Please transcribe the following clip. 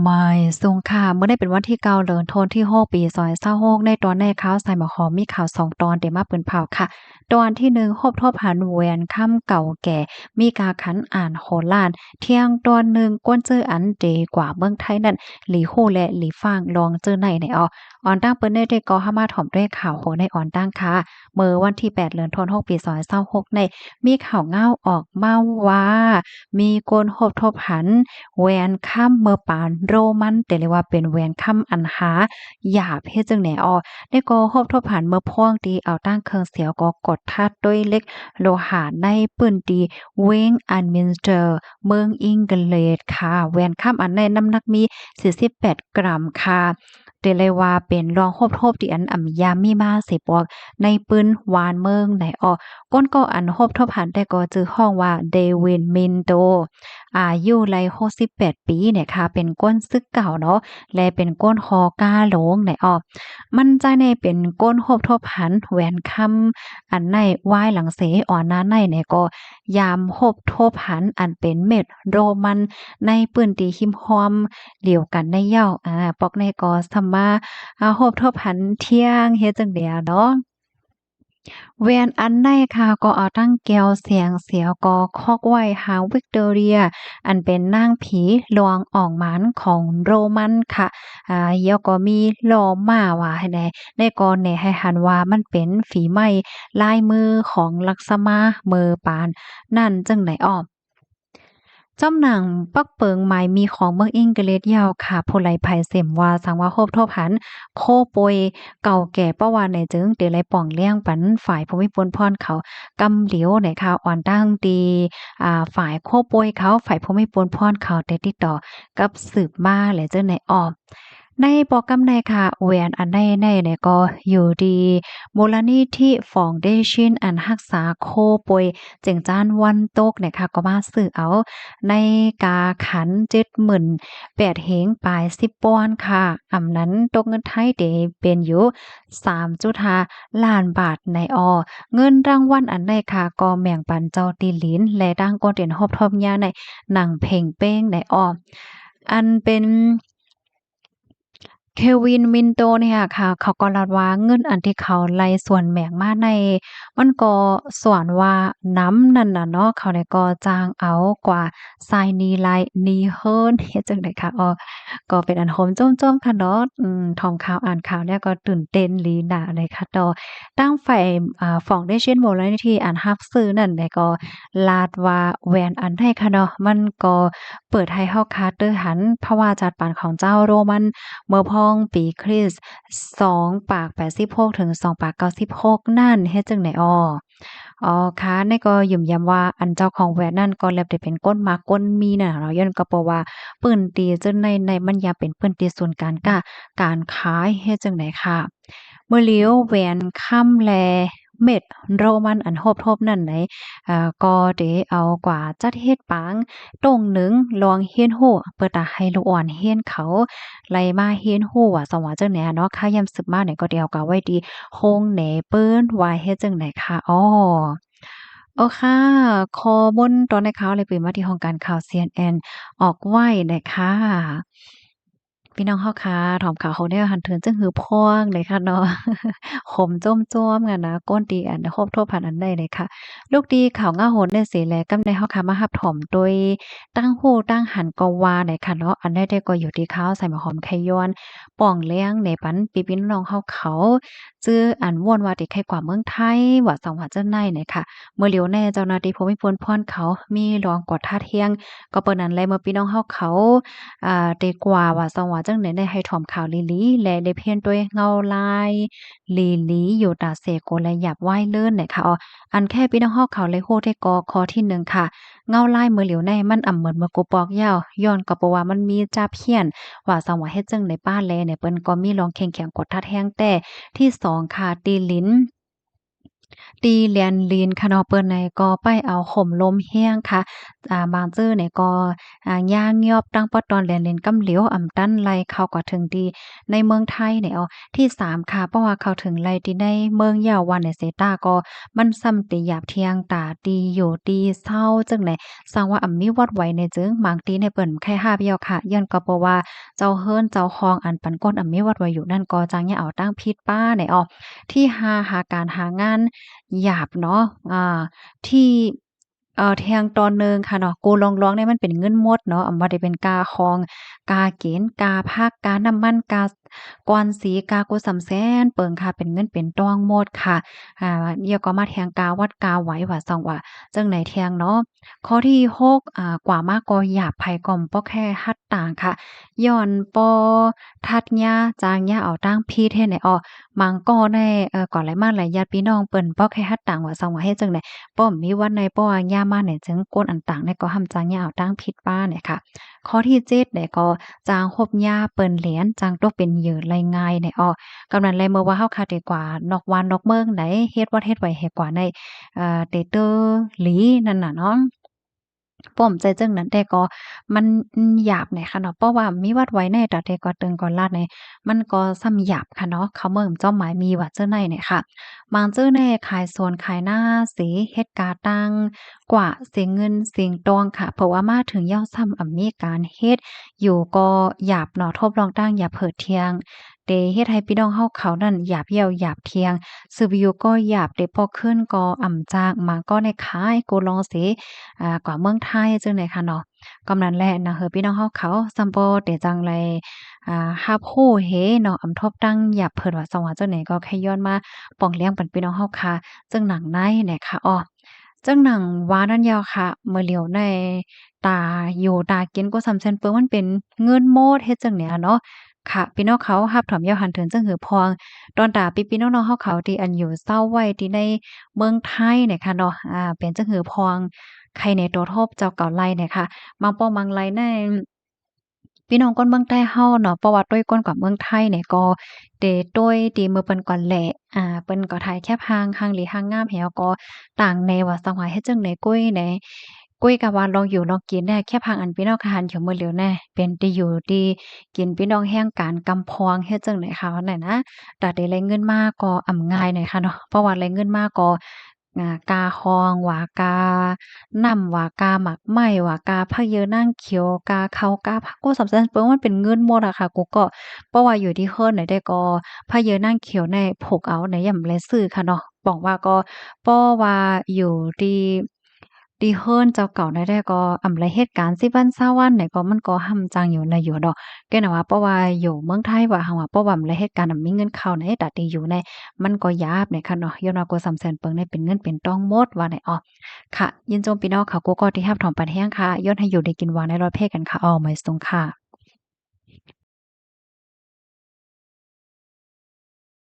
ไม่ส่งค่ะเมื่อได้เป็นวันที่9เดือนธันวาคมที่6ปี2026ในตอนในข่าวใส่หมอหอมมีข่าว2ตอนเดี๋ยวมาเปิ้นเผาค่ะตอนที่1ครบทบหาแหวนค่ำเก่าแก่มีกาขันอ่านโหราเที่ยงตอนหนึ่งกวนเจออันเดกว่าเมืองไทยนั่นหลีฮู้และหลีฟางลองเจอในออนตั้งเปิ้นได้ก็เข้ามาถ่อมด้วยข่าวโหในออนตั้งค่ะเมื่อวันที่8เดือนธันวาคมปี2026ในมีข่าวเงาออกมาว่ามีคนพบทบหัน แหวนค่ำเมื่อปานโรมันแต่เรียกว่าเป็นแหวนค่ำอันหาหยาบเฮ็ดจังไหนได้ก็ฮอบทบหันเมื่อพ่วงตีเอาตั้งเครื่องเสียวก็กดทัดด้วยเหล็กโลหะในปื้นตีเวงอันมินสเตอร์เมืองอังกฤษค่ะแหวนค่ำอันในน้ำหนักมี48กรัมค่ะแต่เลยว่าเป็นรองฮบที่อันยามีมาสิบอกในปืนวานเมืองไหนก้นก็อันฮบทบหันแต่ก็จื้อห้องว่าเดวินมินโด อายุไล68ปีเนี่ยค่ะเป็นก้นซึกเก่าเนาะและเป็นก้นคอกาหลงไหนมันใจในเป็นก้นโฮบทบหันแหวนคำอันในวายหลังเสอ่อนหน้าในเนี่ยก็ยามโฮบทบหันอันเป็นเม็ดโรมันในปื้นตีหิมฮอมเดียวกันในเหย้าปอกในก็สำมาโฮบทบหันเที่ยงเฮ็ดจั่งใดเนาะ แหวนอันใดค่ะก็เอาตั้งแก้วเสียงเสียวก็คอกไว้หาวิกตอเรียอันเป็นนางผีลวงอ่องหมานของโรมันค่ะแล้วก็มีล้อมาว่าให้ในกรเนี่ยให้หันว่ามันเป็นฝีไม้ลายมือของลักษมาเมอปานนั่นจังไหนจอมหนังปักเปิงหมายมีของเมืองอิงเกฤษยาวค่ะผู้ไลภัยเสมว่าสังว่าโฮบทบหันโคโปยเก่าแก่ประว่าในจึงเตไลป่องเลี้ยงปันฝ่ายภูมิพลพรเขากำเหลียวในข่าวอ่อนตั้งดีฝ่ายโคโปยเขาฝ่ายภูมิพลพรเขาได้ติดต่อกับสืบมาและเจ้าในในโปรแกรมในค่ะแหวนอันใดในเนี่ยก็อยู่ดีมูลนิธิฟองเดชันอันรักษาโคป่วยเจิงจ้านวันตกเนี่ยค่ะก็มาซื้อเอาในกาขัน78,000เหงปลาย10ปอนด์ค่ะอำนั้นตกเงินไทยเดเป็นอยู่3.5ล้านบาทในเงินรางวัลอันใดค่ะก็แม่งปันเจ้าตีหลินและดังก็เด่นฮอบทอมยาในหนังเพ่งเป้งในอันเป็นเควินมินโตเนี่ยค่ะเขาก็เล่าว่าเงินอันที่เขาไล่ส่วนแบ่งมาในมันก็ส่วนว่าน้ำนั่นน่ะเนาะเขาเนี่ยก็จ้างเอากว่าทรายนีไลนีเฮิรนเฮ็ดจั่งใดคะก็เป็นอันโหมโจ้มๆค่ะเนาะท่องข่าวอ่านข่าวเนี่ยก็ตื่นเต้นหลีหนาเลยค่ะตั้งฝ่ายฟอนเดชันมูลนิธิอันรับซื้อนั่นเนี่ยก็ลาดว่าแหวนอันใดค่ะเนาะมันก็เปิดให้เฮาคาเตอร์หันเพราะว่าจัดปานของเจ้าโรมัน เมื่อพ้องปีคริสต์2ปาก86ถึง2ปาก96นั่นเฮ็ดจั่งใดค่ะในก็ยืนยันว่าอันเจ้าของแหวนนั่นก็แลบได้เป็นก้นม้าก้นมีน่ะเนาะย้อนก็เพราะว่าปื้นตีจนในมันอยากเป็นปื้นตีศูนย์การค้าการขายเฮ็ดจั่งใดค่ะเมื่อลี้ยวแหวนค่ำแลเม็ดโรมันอันโฮบๆนั่นไหนก็ได้เอากว่าจัดเฮ็ดปางตรงหนึ่งลองเฮียนฮู้เปิดตาให้ลูกอ่อนเฮียนเขา ไล่มาเฮียนฮู้ว่าสว่าจังไหนเนาะค่ายามสึกมาเนี่ยก็เดี๋ยวก็ไว้ดีโฮงแหนเปิ้นว่าเฮ็ดจังไหนค่ะค่ะข้อมูลตอนในข่าวเลยเปิดมาที่ห้องการข่าว CNN ออกไว้นะคะพี่น้องเฮาค่ะถอมข่าวเขาเนี่ยหันเถินจังหือพ่วงเลยค่ะเนาะขมจ้มๆกันนะก้นตีอันครบถ้วนผ่านอันใดเลยค่ะลูกดีข่าวง่าโหนได้เสิแลกำได้เฮาค่ะมารับถมโดยตั้งฮู้ตั้งหันก็ว่าได้ค่ะเนาะอันใดๆก็อยู่ที่ข่าวใส่หมอหอมไข่ย้อนป่องเลี้ยงในปันพี่ๆน้องๆเฮาเขาจื้ออันม่วนว่าติไข่กว่าเมืองไทยว่าสังหวัดเจ้าในเนี่ยค่ะเมื่อเหลียวแน่เจ้าหน้าที่ภูมิพลพรเขามีรองกอดท่าเที่ยงก็เปิ้นนั้นแลเมื่อพี่น้องเฮาเขาดีกว่าว่าสังว่าจังไหนได้ให้ถอมข่าวลีลีและได้เพียนด้วยเงาลายลีลีอยู่ตาเสโกและหยับไหว้เลิ่นเนี่ยค่ะอันแค่พี่น้องเฮาเขาเลยโฮได้กอข้อที่หนึ่งค่ะเงาลายมือเหลียวในมันเหมือนเมื่อกูปอกยาวย้อนก็เพราะว่ามันมีจ้าเพี้ยนว่าสังว่าเฮ็ดจังในป้าแลเนี่ยเปิ้นก็มีรองแข็งๆกดทัดแฮงแต่ที่สองค่ะตีลิ้น ตีเลียนลีนค่ะเนาะเปิ้นในก็ไปเอาข่มลมแห้งค่ะบางจื้อเนี่ยก็ย่างยอบตั้งปอตอนแลนเลนกำเหลียวอ่ำตั้นไลเข้าก็ถึงดีในเมืองไทยเนี่ยที่3ค่ะเพราะว่าเข้าถึงไลที่ในเมืองยาววันเนี่ยเซตาก็มันซ้ำติหยาบเทียงตาตีอยู่ตีเศร้าจังไหนสร้างว่ามีวัดไว้ในจึงบางตีในเปิ้นแค่5เบี้ยวค่ะย้อนก็เพราะว่าเจ้าเฮิรนเจ้าคองอันปันก้นมีวัดไว้อยู่นั่นก็จังอย่าเอาตั้งผิดป้าเนี่ยที่หาการหางานหยาบเนาะที่แทงตอนหนึ่งค่ะเนาะกูร้องๆเนี่ยมันเป็นเงินหมดเนาะบ่ได้เป็นกาคองกาเกณฑ์กาภาคกาน้ำมันกากอนสีกากูสำแสนเปิงค่ะเป็นเงินเป็นตองหมดค่ะเดี๋ยวก็มาแทงกาวัดกาไหวว่าซ่องว่าจั่งไหนแทงเนาะข้อที่6กว่ามาก็หยาบไผก่อมป้อแค่ฮัดต่างค่ะย้อนปอทัดยาจางยาเอาตั้งพี่เทไหนมังก็ได้ก่อนหลายมาหลายญาติพี่น้องเปิ้นป้อแค่ฮัดต่างว่าซ่องว่าเฮ็ดจั่งใด ป้อมมีวันในป้อย่ามาเนี่ยจึงก้นอันต่างเนี่ยก็หำจางยาวตั้งผิดป้าเนี่ยค่ะข้อที่7เนี่ยก็จางคบหญ้าเปิ้นเหรียญจางตกเป็นเหยื่อไรง่ายเนี่ยกำนันเลยเมื่อว่าเฮาคาดีกว่านอกวันนอกเมืองไหนเฮ็ดวัดเฮ็ดไว้ให้กว่าในเตเตอหลีนั่นน่ะเนาะ ป้อมใจจังนั้นแต่ก็มันหยาบเนี่ยค่ะเนาะเพราะว่ามีวัดไว้ในตาเตก็ตึงก็ลาดในมันก็ซ้ำหยาบค่ะเนาะเขาเบิ่งเจ้าหมายมีว่าเจ้าในเนี่ยค่ะบางเจ้าในขายสวนขายหน้าสีเฮ็ดกาตังกว่าเสียเงินเสียงตองค่ะเพราะว่ามาถึงยาวซ้ำมีการเฮ็ดอยู่ก็หยาบเนาะทบลองตั้งอย่าเผิดเทียงเดเฮ็ดให้พี่น้องเฮาเขานั่นหยาบเหี่ยวหยาบเทียงสืบอยู่ก็หยาบเดพอขึ้นก็จากมาก็ในขายโกลองเส กว่าเมืองไทยจังได๋ค่ะเนาะกำนั้นแหละนะเฮอพี่น้องเฮาเขาซัมบ่ได้จังไรรับรู้เฮเนาะทบตั้งหยับเพิ่นว่าสว่าจังไหนก็แค่ย้อนมาป้องเลี้ยงปันพี่น้องเฮาค่ะจังหนังในเนี่ยค่ะจังหนังว่านั่นยาวค่ะเมื่อเหลียวในตาอยู่ตากินก็สำเซ็นเปิงมันเป็นเงินโมดเฮ็ดจังเนี่ยเนาะค่ะพี่น้องเขารับถอมยาวหันถึงจังหือพองตอนตาพี่ๆน้องๆเฮาเขาที่อันอยู่เศร้าไว้ที่ในเมืองไทยเนี่ยค่ะเนาะเป็นจังหือพอง ใครในตัวทบเจ้าเก่าไล่เนี่ยค่ะบางป้อมังไลในพี่น้องคนเมืองใต้เฮาเนาะเพราะว่าด้วยก้นกว่าเมืองไทยเนี่ยก็เตด้วยตีมือเปิ้นก่อนแหละเปิ้นก็ถ่ายแคบหางหลีหางงามแฮวก็ต่างแนวว่าสังว่าเฮ็ดจังได๋กุ้ยแหนกุ้ยก็ว่าลองอยู่ลองกินแน่แค่พังอันพี่น้องคหันอยู่มื้อเหลียวแน่เป็นที่อยู่ที่กินพี่น้องแห่งการกำพองเฮ็ดจังได๋คะว่านั่นนะแต่ได้แลเงินมาก็ง่ายหน่อยค่ะเนาะเพราะว่าแลเงินมาก็กาคองหว่ากา น้ำว่ากาหมักไหม้ว่ากาพะเยอนางเขียวกาเขากาผักกูสำคัญเบิ่งมันเป็นเงินหมดอะค่ะกูก็เพราะว่าอยู่ที่เฮิรนไหนได้ก็พะเยอนางเขียวในพกเอาในยามแลซื้อค่ะเนาะบอกว่าก็เพราะว่าอยู่ที่เฮิรนเจ้าเก่าได้ก็ไรเหตุการณ์10วัน20วันไหนก็มันก็ห่ำจังอยู่ในอยู่ดอกแกน่ะว่าเพราะว่าอยู่เมืองไทยว่าเฮาว่าเพราะว่าไรเหตุการณ์มีเงินเข้าในแต่ที่อยู่ในมันก็ยากเนี่ยค่ะเนาะย้อนว่าก็สำแสนเปิงในเป็นเงินเป็นทองหมดว่าไหนค่ะยินโจมพี่น้องค่ะกูก็ที่รับถอมปันแห้งค่ะย้อนให้อยู่ได้กินวางในรอยเพศกันค่ะไม่ทรงค่ะ